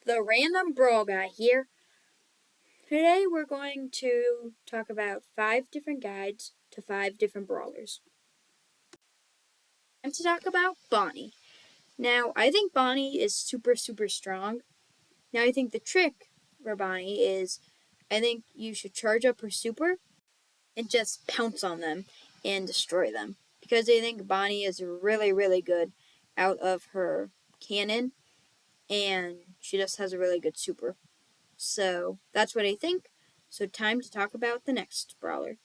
The Random Brawl Guy here. Today we're going to talk about 5 different guides to 5 different brawlers. And to talk about Bonnie. Now, I think Bonnie is super strong. Now, I think the trick for Bonnie is, I think you should charge up her super and just pounce on them and destroy them. Because I think Bonnie is really good out of her cannon, and she just has a really good super. So that's what I think. So time to talk about the next brawler.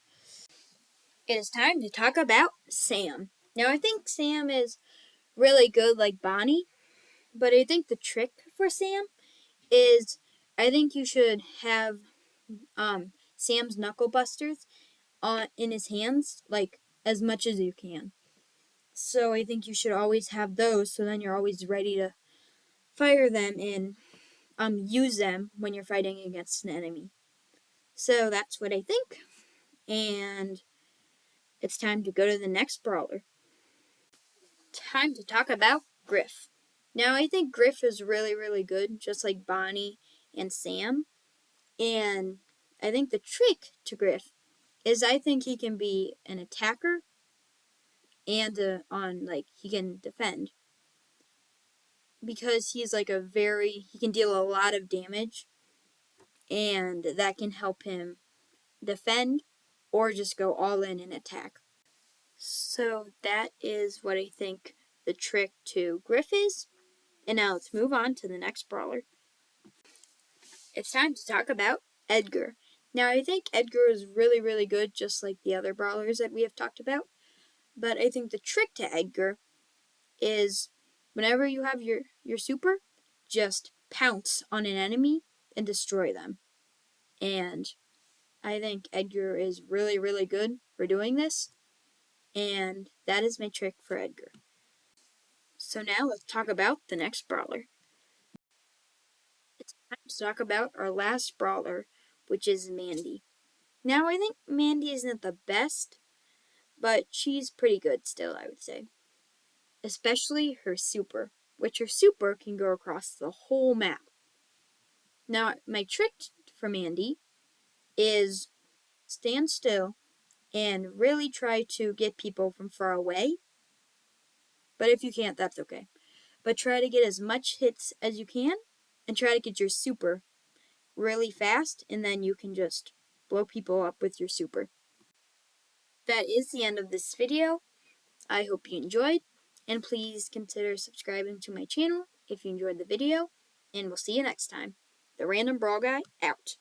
It is time to talk about Sam. Now I think Sam is really good like Bonnie, but I think the trick for Sam is I think you should have Sam's knuckle busters in his hands like as much as you can. So I think you should always have those so then you're always ready to fire them and use them when you're fighting against an enemy. So that's what I think. And it's time to go to the next brawler. Time to talk about Griff. Now, I think Griff is really good, just like Bonnie and Sam. And I think the trick to Griff is I think he can be an attacker and he can defend. Because he's like he can deal a lot of damage, and that can help him defend or just go all in and attack. So that is what I think the trick to Griff is. And now let's move on to the next brawler. It's time to talk about Edgar. Now I think Edgar is really good, just like the other brawlers that we have talked about. But I think the trick to Edgar is whenever you have your super, just pounce on an enemy and destroy them. And I think Edgar is really good for doing this. And that is my trick for Edgar. So now let's talk about the next brawler. It's time to talk about our last brawler, which is Mandy. Now, I think Mandy isn't the best, but she's pretty good still, I would say. Especially her super, which her super can go across the whole map. Now, my trick for Mandy is stand still and really try to get people from far away. But if you can't, that's okay. But try to get as much hits as you can and try to get your super really fast, and then you can just blow people up with your super. That is the end of this video. I hope you enjoyed, and please consider subscribing to my channel if you enjoyed the video, and we'll see you next time. The Random Brawl Guy, out.